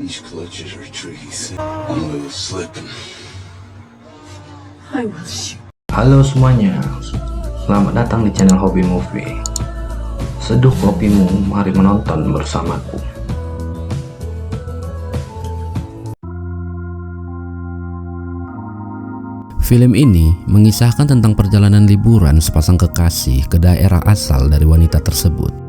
These clutches are tricky. I'm a little slipping. Halo semuanya, selamat datang di channel Hobi Movie. Seduh kopimu, mari menonton bersamaku. Film ini mengisahkan tentang perjalanan liburan sepasang kekasih ke daerah asal dari wanita tersebut.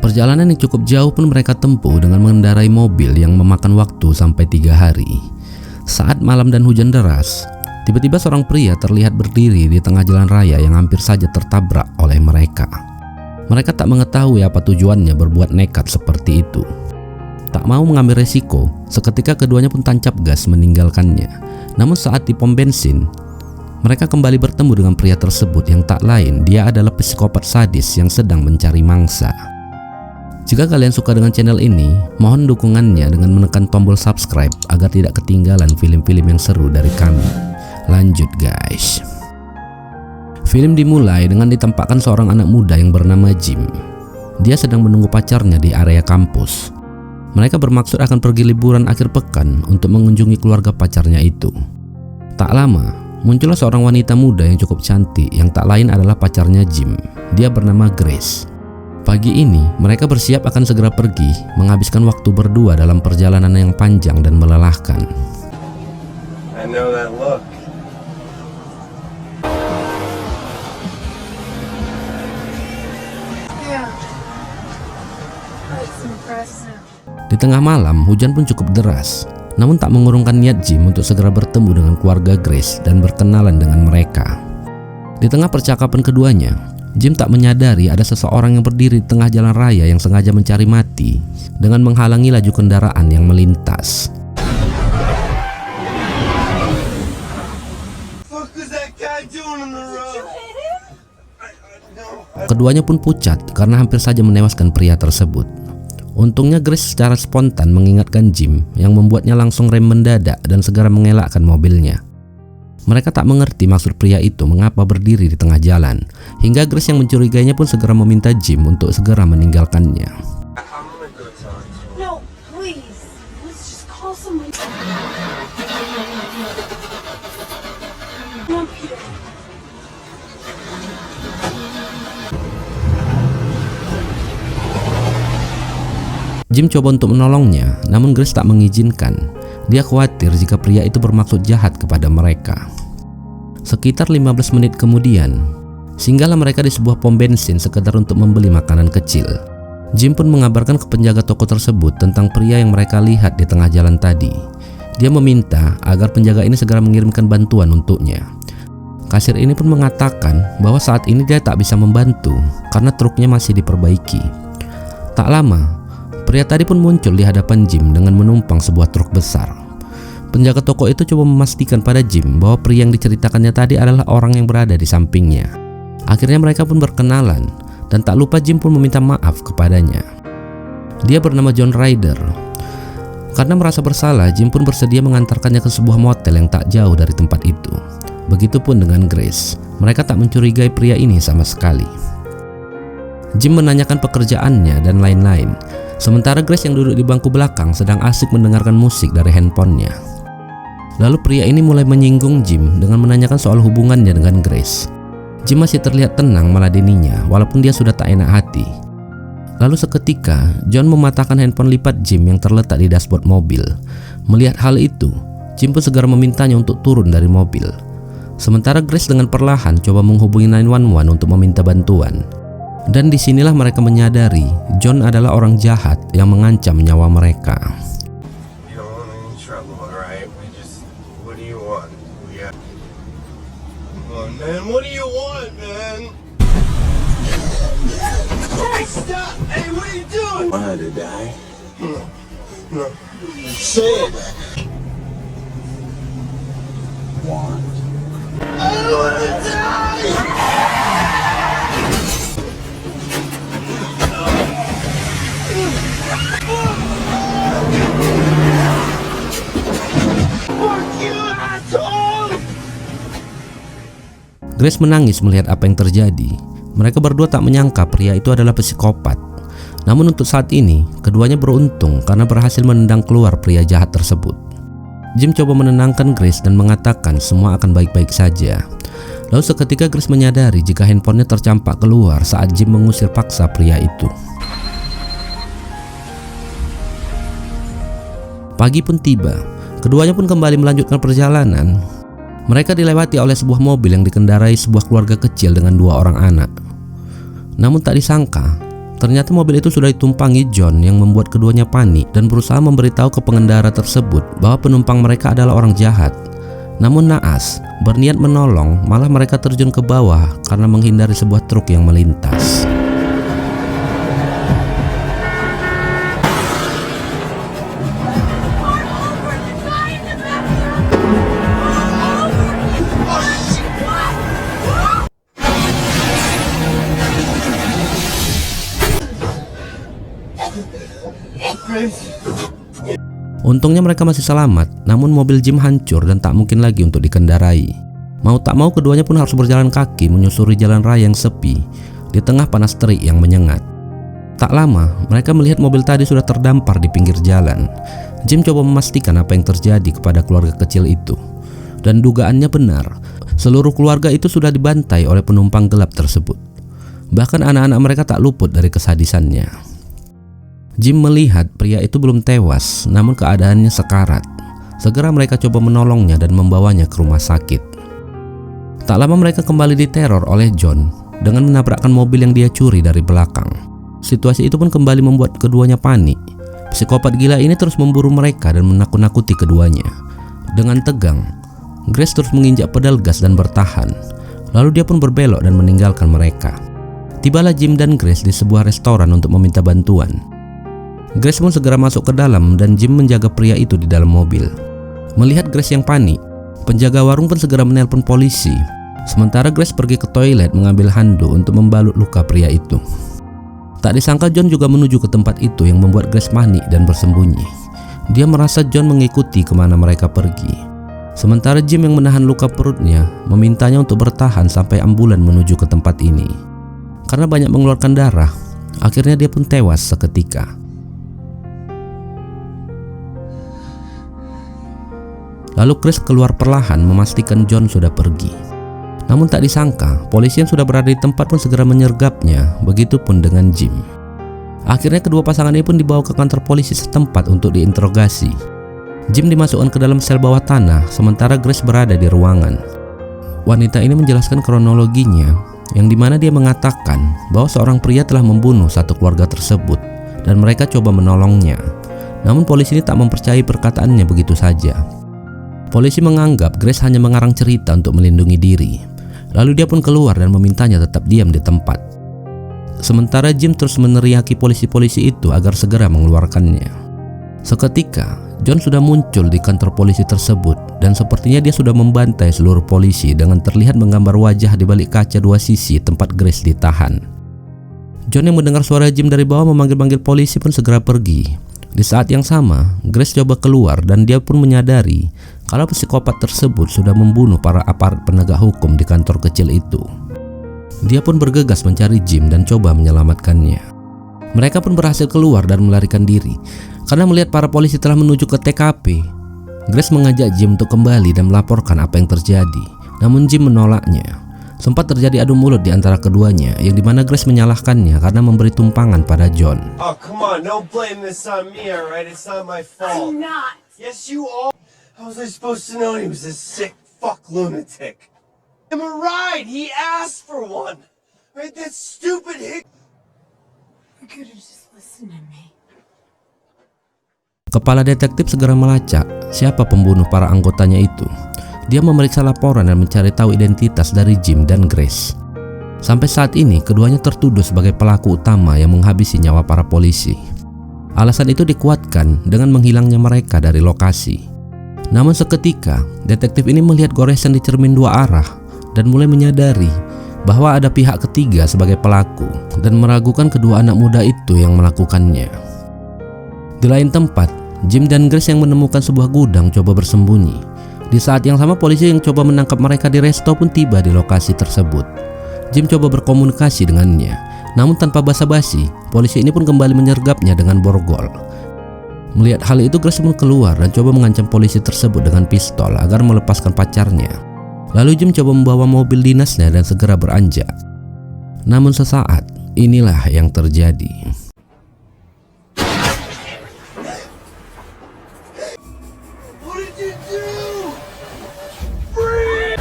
Perjalanan yang cukup jauh pun mereka tempuh dengan mengendarai mobil yang memakan waktu sampai 3 hari. Saat malam dan hujan deras, tiba-tiba seorang pria terlihat berdiri di tengah jalan raya yang hampir saja tertabrak oleh mereka. Mereka tak mengetahui apa tujuannya berbuat nekat seperti itu. Tak mau mengambil resiko, seketika keduanya pun tancap gas meninggalkannya. Namun saat di pom bensin, mereka kembali bertemu dengan pria tersebut yang tak lain, dia adalah psikopat sadis yang sedang mencari mangsa. Jika kalian suka dengan channel ini, mohon dukungannya dengan menekan tombol subscribe agar tidak ketinggalan film-film yang seru dari kami. Lanjut guys. Film dimulai dengan ditampakkan seorang anak muda yang bernama Jim. Dia sedang menunggu pacarnya di area kampus. Mereka bermaksud akan pergi liburan akhir pekan untuk mengunjungi keluarga pacarnya itu. Tak lama, muncullah seorang wanita muda yang cukup cantik yang tak lain adalah pacarnya Jim. Dia bernama Grace. Pagi ini, mereka bersiap akan segera pergi, menghabiskan waktu berdua dalam perjalanan yang panjang dan melelahkan. I know that look. Di tengah malam, hujan pun cukup deras, namun tak mengurungkan niat Jim untuk segera bertemu dengan keluarga Grace dan berkenalan dengan mereka. Di tengah percakapan keduanya, Jim tak menyadari ada seseorang yang berdiri di tengah jalan raya yang sengaja mencari mati dengan menghalangi laju kendaraan yang melintas. Keduanya pun pucat karena hampir saja menewaskan pria tersebut. Untungnya Grace secara spontan mengingatkan Jim yang membuatnya langsung rem mendadak dan segera mengelakkan mobilnya. Mereka tak mengerti maksud pria itu mengapa berdiri di tengah jalan, hingga Grace yang mencurigainya pun segera meminta Jim untuk segera meninggalkannya. No, please. Let's just call someone. Come on, Peter. Jim coba untuk menolongnya, namun Grace tak mengizinkan. Dia khawatir jika pria itu bermaksud jahat kepada mereka. Sekitar 15 menit kemudian, singgahlah mereka di sebuah pom bensin sekedar untuk membeli makanan kecil. Jim pun mengabarkan ke penjaga toko tersebut tentang pria yang mereka lihat di tengah jalan tadi. Dia meminta agar penjaga ini segera mengirimkan bantuan untuknya. Kasir ini pun mengatakan bahwa saat ini dia tak bisa membantu karena truknya masih diperbaiki. Tak lama, pria tadi pun muncul di hadapan Jim dengan menumpang sebuah truk besar. Penjaga toko itu coba memastikan pada Jim bahwa pria yang diceritakannya tadi adalah orang yang berada di sampingnya. Akhirnya mereka pun berkenalan, dan tak lupa Jim pun meminta maaf kepadanya. Dia bernama John Ryder. Karena merasa bersalah, Jim pun bersedia mengantarkannya ke sebuah motel yang tak jauh dari tempat itu. Begitupun dengan Grace, mereka tak mencurigai pria ini sama sekali. Jim menanyakan pekerjaannya dan lain-lain. Sementara Grace yang duduk di bangku belakang sedang asik mendengarkan musik dari handphonenya. Lalu pria ini mulai menyinggung Jim dengan menanyakan soal hubungannya dengan Grace. Jim masih terlihat tenang meladeninya walaupun dia sudah tak enak hati. Lalu seketika John mematahkan handphone lipat Jim yang terletak di dashboard mobil. Melihat hal itu, Jim pun segera memintanya untuk turun dari mobil. Sementara Grace dengan perlahan coba menghubungi 911 untuk meminta bantuan. Dan disinilah mereka menyadari John adalah orang jahat yang mengancam nyawa mereka. Man, what do you want, man? Hey, stop! Hey, what are you doing? I had to die. No. Say it. Want. I don't want to die! Grace menangis melihat apa yang terjadi. Mereka berdua tak menyangka pria itu adalah psikopat. Namun untuk saat ini, keduanya beruntung karena berhasil menendang keluar pria jahat tersebut. Jim coba menenangkan Grace dan mengatakan semua akan baik-baik saja. Lalu seketika Grace menyadari jika handphonenya tercampak keluar saat Jim mengusir paksa pria itu. Pagi pun tiba, keduanya pun kembali melanjutkan perjalanan. Mereka dilewati oleh sebuah mobil yang dikendarai sebuah keluarga kecil dengan 2 orang anak. Namun tak disangka, ternyata mobil itu sudah ditumpangi John yang membuat keduanya panik dan berusaha memberitahu ke pengendara tersebut bahwa penumpang mereka adalah orang jahat. Namun naas, berniat menolong, malah mereka terjun ke bawah karena menghindari sebuah truk yang melintas. Untungnya mereka masih selamat, namun mobil Jim hancur dan tak mungkin lagi untuk dikendarai. Mau tak mau keduanya pun harus berjalan kaki menyusuri jalan raya yang sepi di tengah panas terik yang menyengat. Tak lama, mereka melihat mobil tadi sudah terdampar di pinggir jalan. Jim coba memastikan apa yang terjadi kepada keluarga kecil itu. Dan dugaannya benar, seluruh keluarga itu sudah dibantai oleh penumpang gelap tersebut. Bahkan anak-anak mereka tak luput dari kesadisannya. Jim melihat pria itu belum tewas, namun keadaannya sekarat. Segera mereka coba menolongnya dan membawanya ke rumah sakit. Tak lama mereka kembali diteror oleh John dengan menabrakkan mobil yang dia curi dari belakang. Situasi itu pun kembali membuat keduanya panik. Psikopat gila ini terus memburu mereka dan menakut-nakuti keduanya. Dengan tegang, Grace terus menginjak pedal gas dan bertahan. Lalu dia pun berbelok dan meninggalkan mereka. Tibalah Jim dan Grace di sebuah restoran untuk meminta bantuan. Grace pun segera masuk ke dalam dan Jim menjaga pria itu di dalam mobil. Melihat Grace yang panik, penjaga warung pun segera menelpon polisi. Sementara Grace pergi ke toilet mengambil handuk untuk membalut luka pria itu. Tak disangka John juga menuju ke tempat itu yang membuat Grace panik dan bersembunyi. Dia merasa John mengikuti kemana mereka pergi. Sementara Jim yang menahan luka perutnya memintanya untuk bertahan sampai ambulan menuju ke tempat ini. Karena banyak mengeluarkan darah, akhirnya dia pun tewas seketika. Lalu Grace keluar perlahan memastikan John sudah pergi. Namun tak disangka, polisi yang sudah berada di tempat pun segera menyergapnya, begitupun dengan Jim. Akhirnya kedua pasangan ini pun dibawa ke kantor polisi setempat untuk diinterogasi. Jim dimasukkan ke dalam sel bawah tanah, sementara Grace berada di ruangan. Wanita ini menjelaskan kronologinya, yang dimana dia mengatakan bahwa seorang pria telah membunuh satu keluarga tersebut, dan mereka coba menolongnya. Namun polisi ini tak mempercayai perkataannya begitu saja. Polisi menganggap Grace hanya mengarang cerita untuk melindungi diri. Lalu dia pun keluar dan memintanya tetap diam di tempat. Sementara Jim terus meneriaki polisi-polisi itu agar segera mengeluarkannya. Seketika, John sudah muncul di kantor polisi tersebut dan sepertinya dia sudah membantai seluruh polisi dengan terlihat menggambar wajah di balik kaca 2 sisi tempat Grace ditahan. John yang mendengar suara Jim dari bawah memanggil-manggil polisi pun segera pergi. Di saat yang sama, Grace coba keluar dan dia pun menyadari kalau psikopat tersebut sudah membunuh para aparat penegak hukum di kantor kecil itu. Dia pun bergegas mencari Jim dan coba menyelamatkannya. Mereka pun berhasil keluar dan melarikan diri. Karena melihat para polisi telah menuju ke TKP, Grace mengajak Jim untuk kembali dan melaporkan apa yang terjadi. Namun Jim menolaknya. Sempat terjadi adu mulut di antara keduanya, yang dimana Grace menyalahkannya karena memberi tumpangan pada John. Oh, come on, don't blame this on me, alright? It's not my fault. I'm not. Yes, you are. How was I supposed to know he was a sick fuck lunatic? Him a ride. He asked for one. Right? That stupid hick. You could've just listened to me. Kepala detektif segera melacak siapa pembunuh para anggotanya itu. Dia memeriksa laporan dan mencari tahu identitas dari Jim dan Grace. Sampai saat ini, keduanya tertuduh sebagai pelaku utama yang menghabisi nyawa para polisi. Alasan itu dikuatkan dengan menghilangnya mereka dari lokasi. Namun seketika, detektif ini melihat goresan di cermin 2 arah dan mulai menyadari bahwa ada pihak ketiga sebagai pelaku dan meragukan kedua anak muda itu yang melakukannya. Di lain tempat, Jim dan Grace yang menemukan sebuah gudang coba bersembunyi. Di saat yang sama, polisi yang coba menangkap mereka di resto pun tiba di lokasi tersebut. Jim coba berkomunikasi dengannya, namun tanpa basa-basi, polisi ini pun kembali menyergapnya dengan borgol. Melihat hal itu, Grace pun keluar dan coba mengancam polisi tersebut dengan pistol agar melepaskan pacarnya. Lalu Jim coba membawa mobil dinasnya dan segera beranjak. Namun sesaat, inilah yang terjadi. What did you do? Freeze!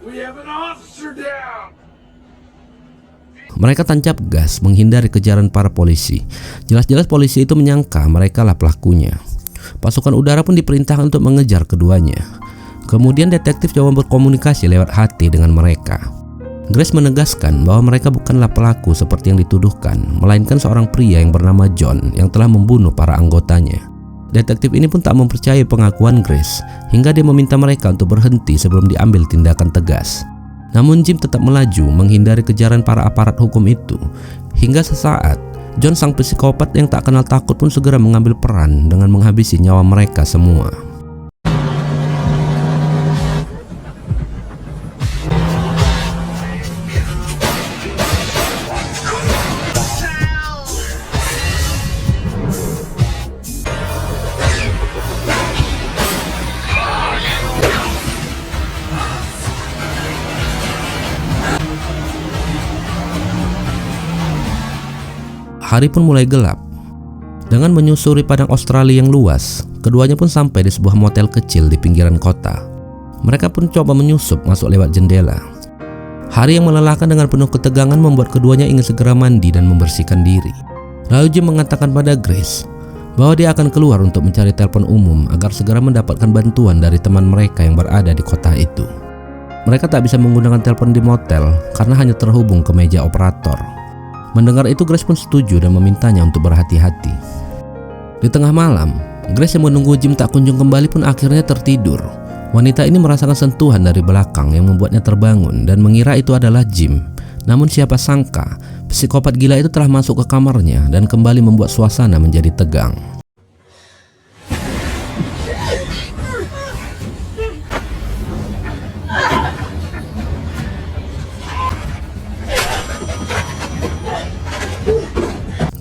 We have an officer down. Mereka tancap gas menghindari kejaran para polisi. Jelas-jelas polisi itu menyangka mereka lah pelakunya. Pasukan udara pun diperintahkan untuk mengejar keduanya. Kemudian detektif coba berkomunikasi lewat HT dengan mereka. Grace menegaskan bahwa mereka bukanlah pelaku seperti yang dituduhkan, melainkan seorang pria yang bernama John yang telah membunuh para anggotanya. Detektif ini pun tak mempercayai pengakuan Grace, hingga dia meminta mereka untuk berhenti sebelum diambil tindakan tegas. Namun Jim tetap melaju menghindari kejaran para aparat hukum itu. Hingga sesaat, John sang psikopat yang tak kenal takut pun segera mengambil peran dengan menghabisi nyawa mereka semua. Hari pun mulai gelap. Dengan menyusuri padang Australia yang luas, keduanya pun sampai di sebuah motel kecil di pinggiran kota. Mereka pun coba menyusup masuk lewat jendela. Hari yang melelahkan dengan penuh ketegangan membuat keduanya ingin segera mandi dan membersihkan diri. Lalu Jim mengatakan pada Grace bahwa dia akan keluar untuk mencari telepon umum agar segera mendapatkan bantuan dari teman mereka yang berada di kota itu. Mereka tak bisa menggunakan telepon di motel karena hanya terhubung ke meja operator. Mendengar itu, Grace pun setuju dan memintanya untuk berhati-hati. Di tengah malam, Grace yang menunggu Jim tak kunjung kembali pun akhirnya tertidur. Wanita ini merasakan sentuhan dari belakang yang membuatnya terbangun dan mengira itu adalah Jim. Namun siapa sangka, psikopat gila itu telah masuk ke kamarnya dan kembali membuat suasana menjadi tegang.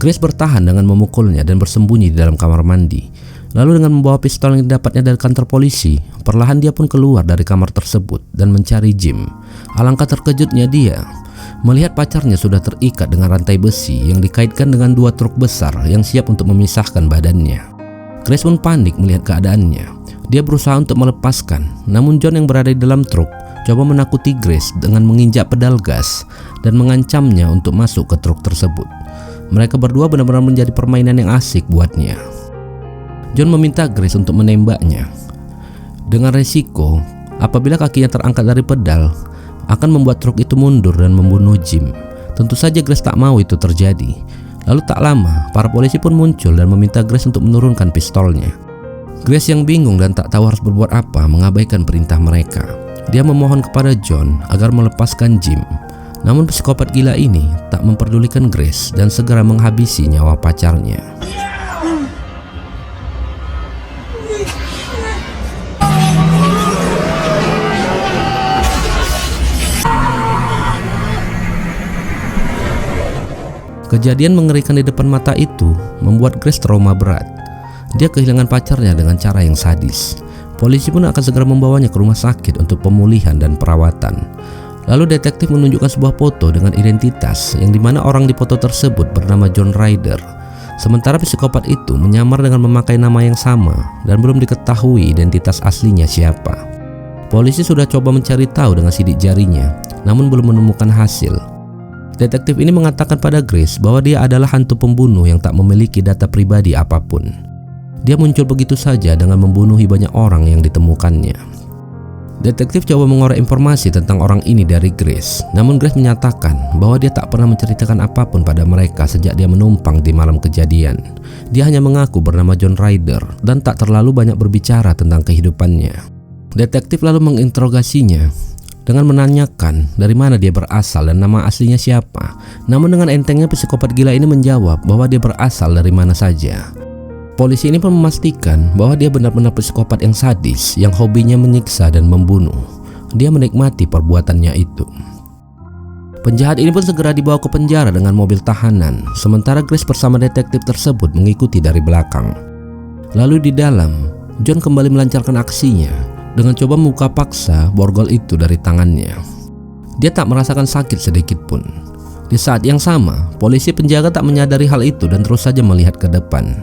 Grace bertahan dengan memukulnya dan bersembunyi di dalam kamar mandi. Lalu dengan membawa pistol yang didapatnya dari kantor polisi, perlahan dia pun keluar dari kamar tersebut dan mencari Jim. Alangkah terkejutnya dia melihat pacarnya sudah terikat dengan rantai besi yang dikaitkan dengan 2 truk besar yang siap untuk memisahkan badannya. Grace pun panik melihat keadaannya. Dia berusaha untuk melepaskan, namun John yang berada di dalam truk coba menakuti Grace dengan menginjak pedal gas dan mengancamnya untuk masuk ke truk tersebut. Mereka berdua benar-benar menjadi permainan yang asik buatnya. John meminta Grace untuk menembaknya. Dengan resiko, apabila kakinya terangkat dari pedal, akan membuat truk itu mundur dan membunuh Jim. Tentu saja Grace tak mau itu terjadi. Lalu tak lama, para polisi pun muncul dan meminta Grace untuk menurunkan pistolnya. Grace yang bingung dan tak tahu harus berbuat apa mengabaikan perintah mereka. Dia memohon kepada John agar melepaskan Jim. Namun psikopat gila ini tak memperdulikan Grace dan segera menghabisi nyawa pacarnya. Kejadian mengerikan di depan mata itu membuat Grace trauma berat. Dia kehilangan pacarnya dengan cara yang sadis. Polisi pun akan segera membawanya ke rumah sakit untuk pemulihan dan perawatan. Lalu detektif menunjukkan sebuah foto dengan identitas yang dimana orang di foto tersebut bernama John Ryder. Sementara psikopat itu menyamar dengan memakai nama yang sama dan belum diketahui identitas aslinya siapa. Polisi sudah coba mencari tahu dengan sidik jarinya, namun belum menemukan hasil. Detektif ini mengatakan pada Grace bahwa dia adalah hantu pembunuh yang tak memiliki data pribadi apapun. Dia muncul begitu saja dengan membunuhi banyak orang yang ditemukannya. Detektif coba mengorek informasi tentang orang ini dari Grace, namun Grace menyatakan bahwa dia tak pernah menceritakan apapun pada mereka sejak dia menumpang di malam kejadian. Dia hanya mengaku bernama John Ryder dan tak terlalu banyak berbicara tentang kehidupannya. Detektif lalu menginterogasinya dengan menanyakan dari mana dia berasal dan nama aslinya siapa. Namun dengan entengnya psikopat gila ini menjawab bahwa dia berasal dari mana saja. Polisi ini pun memastikan bahwa dia benar-benar psikopat yang sadis yang hobinya menyiksa dan membunuh. Dia menikmati perbuatannya itu. Penjahat ini pun segera dibawa ke penjara dengan mobil tahanan, sementara Grace bersama detektif tersebut mengikuti dari belakang. Lalu di dalam, John kembali melancarkan aksinya dengan coba membuka paksa borgol itu dari tangannya. Dia tak merasakan sakit sedikit pun. Di saat yang sama, polisi penjaga tak menyadari hal itu dan terus saja melihat ke depan.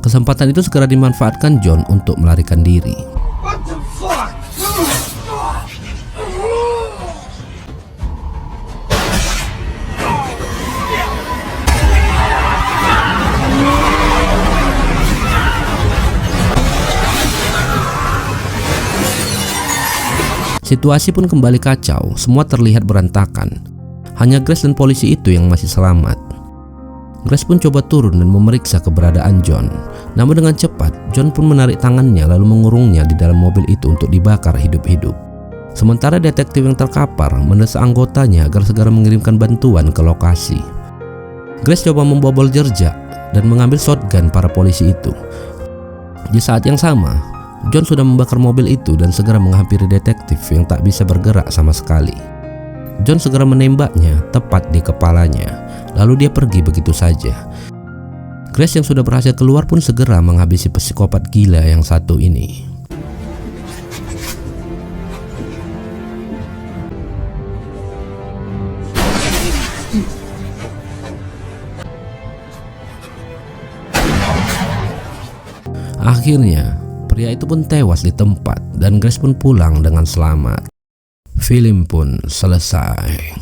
Kesempatan itu segera dimanfaatkan John untuk melarikan diri. What the fuck? Situasi pun kembali kacau, semua terlihat berantakan. Hanya Grace dan polisi itu yang masih selamat. Grace pun coba turun dan memeriksa keberadaan John. Namun dengan cepat, John pun menarik tangannya lalu mengurungnya di dalam mobil itu untuk dibakar hidup-hidup. Sementara detektif yang terkapar mendesak anggotanya agar segera mengirimkan bantuan ke lokasi. Grace coba membobol jejak dan mengambil shotgun para polisi itu. Di saat yang sama, John sudah membakar mobil itu dan segera menghampiri detektif yang tak bisa bergerak sama sekali. John segera menembaknya tepat di kepalanya, lalu dia pergi begitu saja. Grace yang sudah berhasil keluar pun segera menghabisi psikopat gila yang satu ini. Akhirnya, pria itu pun tewas di tempat dan Grace pun pulang dengan selamat. Film pun selesai.